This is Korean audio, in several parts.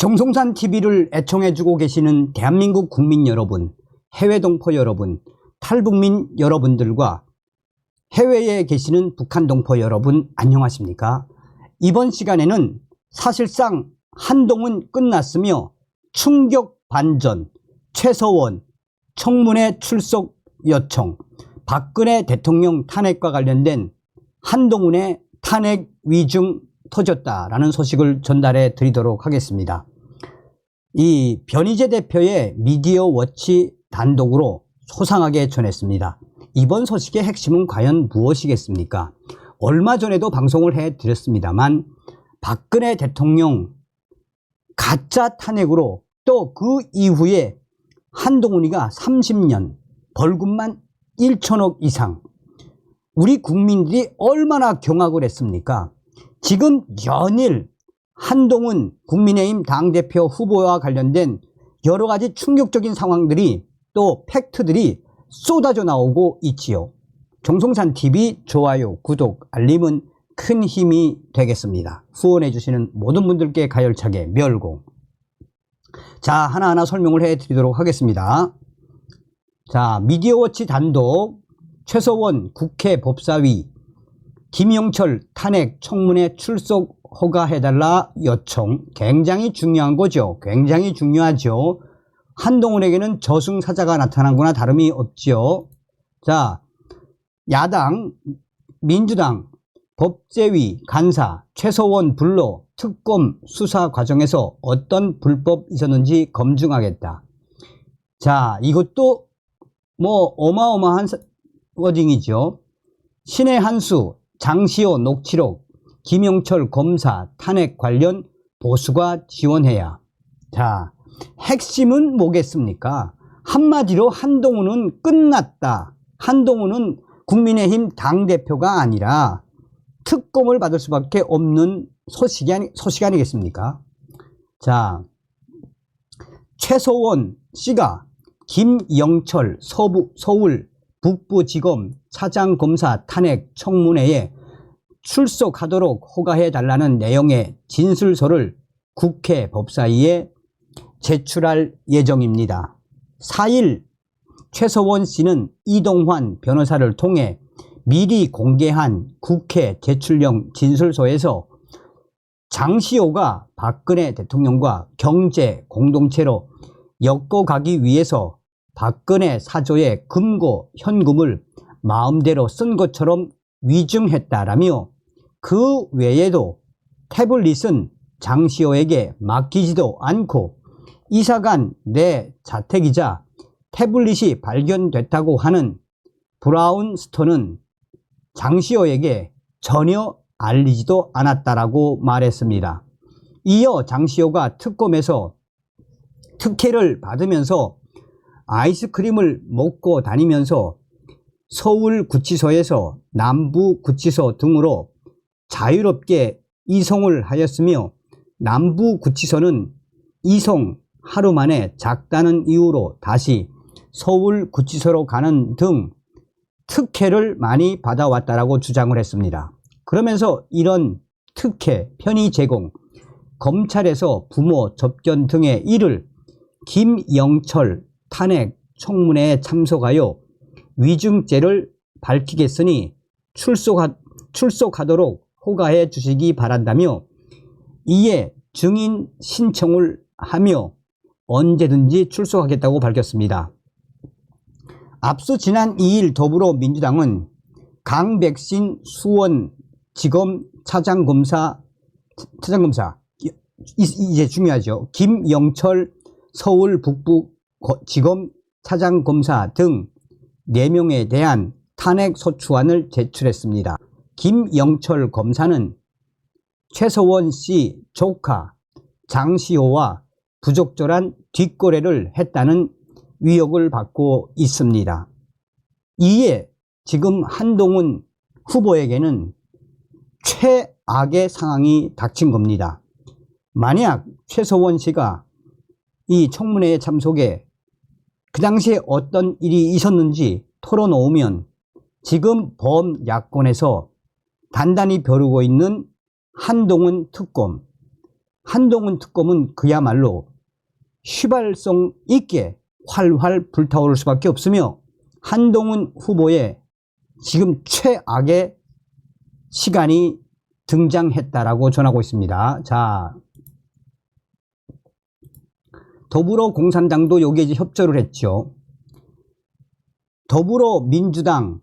정성산 TV를 애청해주고 계시는 대한민국 국민 여러분, 해외 동포 여러분, 탈북민 여러분들과 해외에 계시는 북한 동포 여러분 안녕하십니까? 이번 시간에는 사실상 한동훈 끝났으며 충격 반전, 최서원 청문회 출석 요청, 박근혜 대통령 탄핵과 관련된 한동훈의 탄핵 위중 터졌다라는 소식을 전달해 드리도록 하겠습니다. 이 변희재 대표의 미디어 워치 단독으로 소상하게 전했습니다. 이번 소식의 핵심은 과연 무엇이겠습니까? 얼마 전에도 방송을 해 드렸습니다만 박근혜 대통령 가짜 탄핵으로 또 그 이후에 한동훈이가 30년 벌금만 1천억 이상, 우리 국민들이 얼마나 경악을 했습니까? 지금 연일 한동훈 국민의힘 당대표 후보와 관련된 여러 가지 충격적인 상황들이 또 팩트들이 쏟아져 나오고 있지요. 정성산TV 좋아요, 구독, 알림은 큰 힘이 되겠습니다. 후원해 주시는 모든 분들께 가열차게 멸공. 자, 하나하나 설명을 해 드리도록 하겠습니다. 자, 미디어워치 단독 최서원 국회 법사위 김영철 탄핵 청문회 출석 허가해달라 요청. 굉장히 중요한 거죠. 굉장히 중요하죠. 한동훈에게는 저승사자가 나타난 거나 다름이 없죠. 자, 야당 민주당 법제위 간사 최서원 불러 특검 수사 과정에서 어떤 불법 있었는지 검증하겠다. 자, 이것도 뭐 어마어마한 워딩이죠. 신의 한수 장시호 녹취록 김영철 검사 탄핵 관련 보수가 지원해야. 자, 핵심은 뭐겠습니까? 한마디로 한동훈은 끝났다. 한동훈은 국민의힘 당대표가 아니라 특검을 받을 수밖에 없는 소식 아니겠습니까? 자, 최서원 씨가 김영철 서울 북부지검 차장검사 탄핵 청문회에 출석하도록 허가해달라는 내용의 진술서를 국회 법사위에 제출할 예정입니다. 4일 최서원 씨는 이동환 변호사를 통해 미리 공개한 국회 제출용 진술서에서 장시호가 박근혜 대통령과 경제 공동체로 엮어가기 위해서 박근혜 사저의 금고 현금을 마음대로 쓴 것처럼 위증했다라며 그 외에도 태블릿은 장시호에게 맡기지도 않고 이사간 내 자택이자 태블릿이 발견됐다고 하는 브라운스톤은 장시호에게 전혀 알리지도 않았다라고 말했습니다. 이어 장시호가 특검에서 특혜를 받으면서 아이스크림을 먹고 다니면서 서울구치소에서 남부구치소 등으로 자유롭게 이송을 하였으며 남부구치소는 이송 하루 만에 작다는 이유로 다시 서울구치소로 가는 등 특혜를 많이 받아왔다라고 주장을 했습니다. 그러면서 이런 특혜, 편의 제공, 검찰에서 부모 접견 등의 일을 김영철 탄핵 청문회에 참석하여 위증죄를 밝히겠으니 출석하도록 허가해 주시기 바란다며 이에 증인 신청을 하며 언제든지 출석하겠다고 밝혔습니다. 앞서 지난 2일 더불어민주당은 강백신 수원지검 차장검사 이제 중요하죠. 김영철 서울 북부지검 차장검사 등 4명에 대한 탄핵 소추안을 제출했습니다. 김영철 검사는 최서원 씨 조카 장시호와 부적절한 뒷거래를 했다는 위협을 받고 있습니다. 이에 지금 한동훈 후보에게는 최악의 상황이 닥친 겁니다. 만약 최서원 씨가 이 청문회에 참석해 그 당시에 어떤 일이 있었는지 털어놓으면 지금 범야권에서 단단히 벼르고 있는 한동훈 특검, 한동훈 특검은 그야말로 휘발성 있게 활활 불타오를 수밖에 없으며 한동훈 후보의 지금 최악의 시간이 등장했다라고 전하고 있습니다. 자, 더불어공산당도 여기에 이제 협조를 했죠. 더불어민주당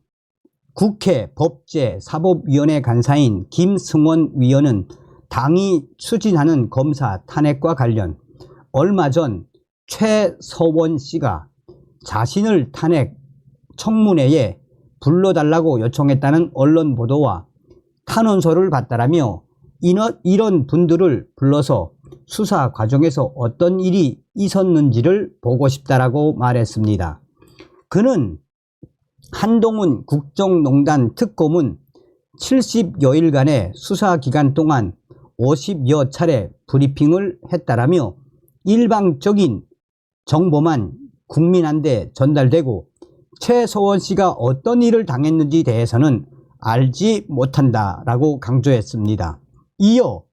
국회 법제사법위원회 간사인 김승원 위원은 당이 추진하는 검사 탄핵과 관련 얼마 전 최서원 씨가 자신을 탄핵 청문회에 불러달라고 요청했다는 언론 보도와 탄원서를 받다라며 이런 분들을 불러서 수사 과정에서 어떤 일이 있었는지를 보고 싶다라고 말했습니다. 그는 한동훈 국정농단 특검은 70여일간의 수사 기간 동안 50여 차례 브리핑을 했다라며 일방적인 정보만 국민한테 전달되고 최서원 씨가 어떤 일을 당했는지 대해서는 알지 못한다라고 강조했습니다. 이어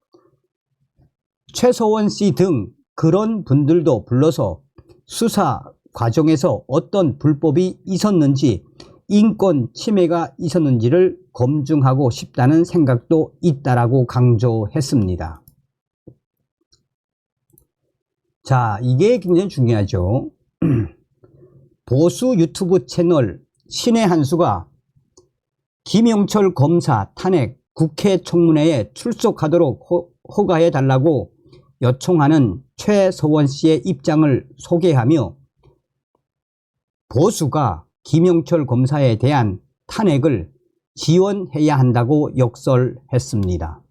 최서원 씨 등 그런 분들도 불러서 수사 과정에서 어떤 불법이 있었는지 인권 침해가 있었는지를 검증하고 싶다는 생각도 있다라고 강조했습니다. 자, 이게 굉장히 중요하죠. 보수 유튜브 채널 신의 한수가 김영철 검사 탄핵 국회 청문회에 출석하도록 허가해 달라고 요청하는 최서원 씨의 입장을 소개하며 보수가 김영철 검사에 대한 탄핵을 지원해야 한다고 역설했습니다.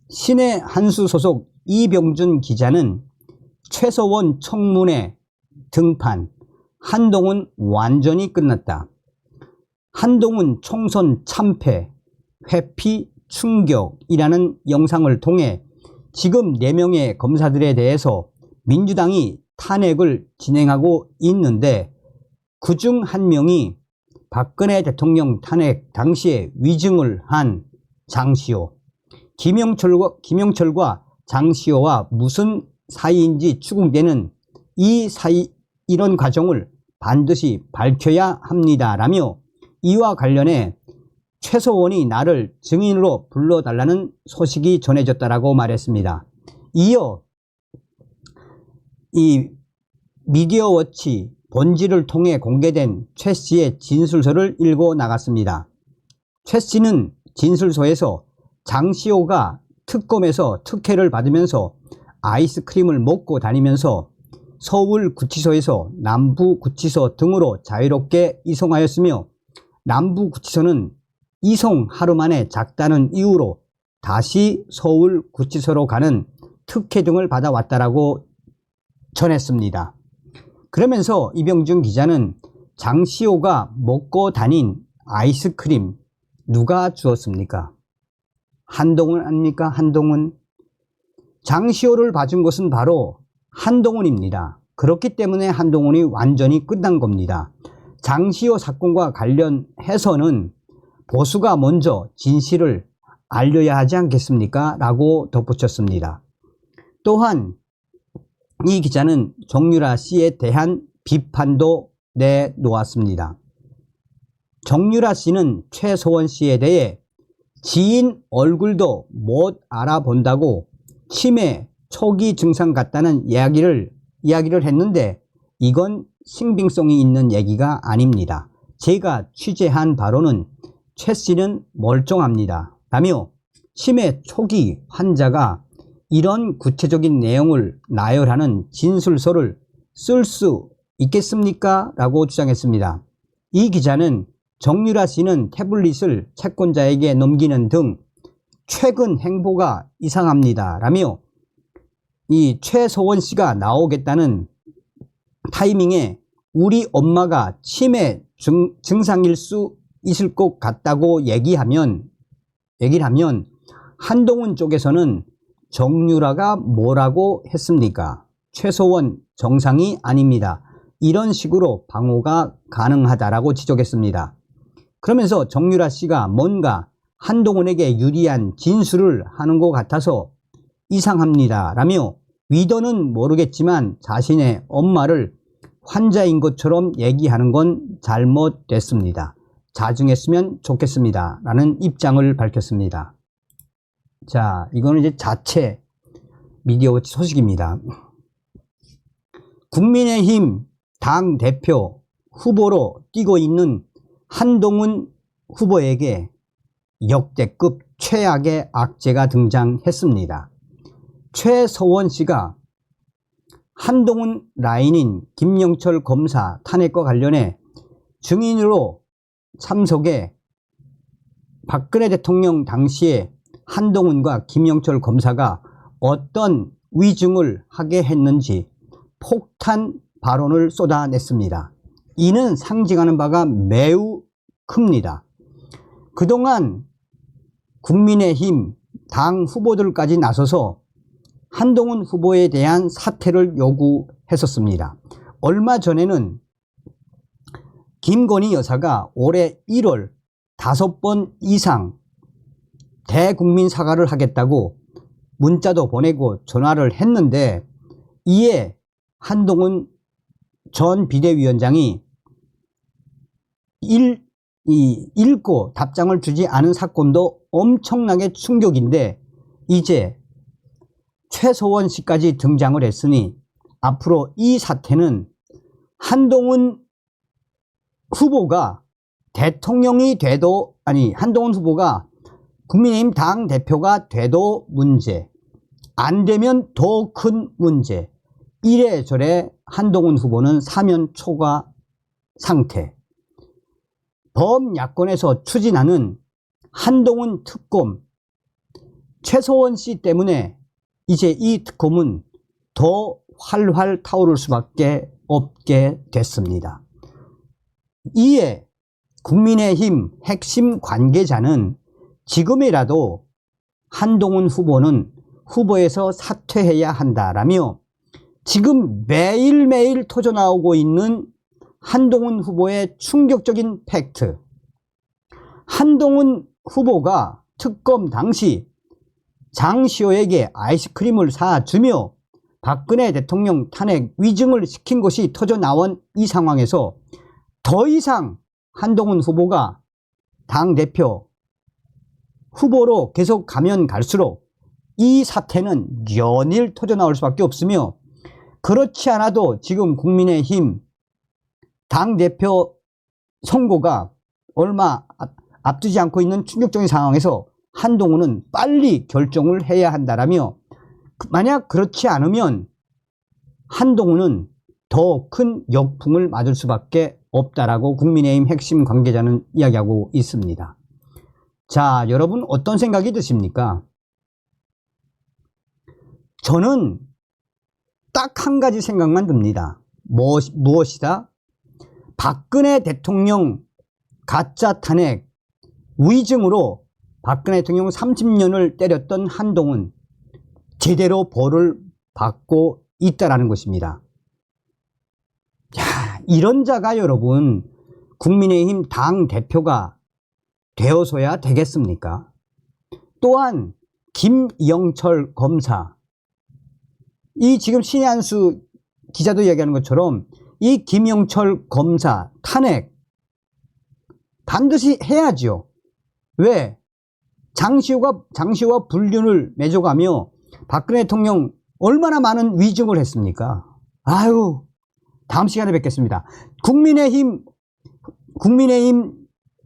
신의 한수 소속 이병준 기자는 최서원 청문회 등판, 한동훈 완전히 끝났다. 한동훈 총선 참패, 회피, 충격이라는 영상을 통해 지금 4명의 검사들에 대해서 민주당이 탄핵을 진행하고 있는데 그중 한 명이 박근혜 대통령 탄핵 당시에 위증을 한 장시호, 김영철과 장시호와 무슨 사이인지 추궁되는 이런 과정을 반드시 밝혀야 합니다라며 이와 관련해 최서원이 나를 증인으로 불러달라는 소식이 전해졌다라고 말했습니다. 이어 이 미디어워치 본지를 통해 공개된 최 씨의 진술서를 읽어 나갔습니다. 최 씨는 진술서에서 장시호가 특검에서 특혜를 받으면서 아이스크림을 먹고 다니면서 서울구치소에서 남부구치소 등으로 자유롭게 이송하였으며 남부구치소는 이송 하루 만에 작다는 이유로 다시 서울구치소로 가는 특혜 등을 받아왔다라고 전했습니다. 그러면서 이병준 기자는 장시호가 먹고 다닌 아이스크림 누가 주었습니까? 한동훈 아닙니까? 한동훈. 장시호를 봐준 것은 바로 한동훈입니다. 그렇기 때문에 한동훈이 완전히 끝난 겁니다. 장시호 사건과 관련해서는 보수가 먼저 진실을 알려야 하지 않겠습니까? 라고 덧붙였습니다. 또한 이 기자는 정유라 씨에 대한 비판도 내놓았습니다. 정유라 씨는 최서원 씨에 대해 지인 얼굴도 못 알아본다고 치매 초기 증상 같다는 이야기를 했는데 이건 신빙성이 있는 얘기가 아닙니다. 제가 취재한 바로는 최 씨는 멀쩡합니다. 라며 치매 초기 환자가 이런 구체적인 내용을 나열하는 진술서를 쓸 수 있겠습니까? 라고 주장했습니다. 이 기자는 정유라 씨는 태블릿을 채권자에게 넘기는 등 최근 행보가 이상합니다. 라며 이 최서원 씨가 나오겠다는 타이밍에 우리 엄마가 치매 증상일 수 있을 것 같다고 얘기를 하면 한동훈 쪽에서는 정유라가 뭐라고 했습니까? 최서원 정상이 아닙니다. 이런 식으로 방어가 가능하다라고 지적했습니다. 그러면서 정유라 씨가 뭔가 한동훈에게 유리한 진술을 하는 것 같아서 이상합니다 라며 위도는 모르겠지만 자신의 엄마를 환자인 것처럼 얘기하는 건 잘못됐습니다. 자중했으면 좋겠습니다 라는 입장을 밝혔습니다. 자, 이거는 이제 자체 미디어워치 소식입니다. 국민의힘 당대표 후보로 뛰고 있는 한동훈 후보에게 역대급 최악의 악재가 등장했습니다. 최서원 씨가 한동훈 라인인 김영철 검사 탄핵과 관련해 증인으로 참석해 박근혜 대통령 당시에 한동훈과 김영철 검사가 어떤 위증을 하게 했는지 폭탄 발언을 쏟아냈습니다. 이는 상징하는 바가 매우 큽니다. 그동안 국민의힘 당 후보들까지 나서서 한동훈 후보에 대한 사퇴를 요구했었습니다. 얼마 전에는 김건희 여사가 올해 1월 5번 이상 대국민 사과를 하겠다고 문자도 보내고 전화를 했는데 이에 한동훈 전 비대위원장이 읽고 답장을 주지 않은 사건도 엄청나게 충격인데 이제 최서원 씨까지 등장을 했으니 앞으로 이 사태는 한동훈 후보가 대통령이 돼도 한동훈 후보가 국민의힘 당대표가 돼도 문제, 안 되면 더 큰 문제, 이래저래 한동훈 후보는 사면 초과 상태. 범야권에서 추진하는 한동훈 특검, 최서원 씨 때문에 이제 이 특검은 더 활활 타오를 수밖에 없게 됐습니다. 이에 국민의힘 핵심 관계자는 지금이라도 한동훈 후보는 후보에서 사퇴해야 한다라며 지금 매일매일 터져나오고 있는 한동훈 후보의 충격적인 팩트, 한동훈 후보가 특검 당시 장시호에게 아이스크림을 사주며 박근혜 대통령 탄핵 위증을 시킨 것이 터져나온 이 상황에서 더 이상 한동훈 후보가 당대표 후보로 계속 가면 갈수록 이 사태는 연일 터져나올 수밖에 없으며 그렇지 않아도 지금 국민의힘 당대표 선거가 얼마 앞두지 않고 있는 충격적인 상황에서 한동훈은 빨리 결정을 해야 한다라며 만약 그렇지 않으면 한동훈은 더 큰 역풍을 맞을 수밖에 없다라고 국민의힘 핵심 관계자는 이야기하고 있습니다. 자, 여러분 어떤 생각이 드십니까? 저는 딱 한 가지 생각만 듭니다. 무엇이다? 박근혜 대통령 가짜 탄핵 위증으로 박근혜 대통령 30년을 때렸던 한동훈 제대로 벌을 받고 있다라는 것입니다. 야, 이런 자가 여러분 국민의힘 당대표가 되어서야 되겠습니까? 또한 김영철 검사, 이 지금 신의 한수 기자도 이야기하는 것처럼 이 김영철 검사 탄핵 반드시 해야죠. 왜? 장시호와 불륜을 맺어가며 박근혜 대통령 얼마나 많은 위증을 했습니까? 아유, 다음 시간에 뵙겠습니다. 국민의힘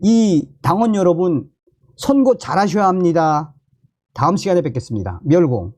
이 당원 여러분 선거 잘하셔야 합니다. 다음 시간에 뵙겠습니다. 멸공.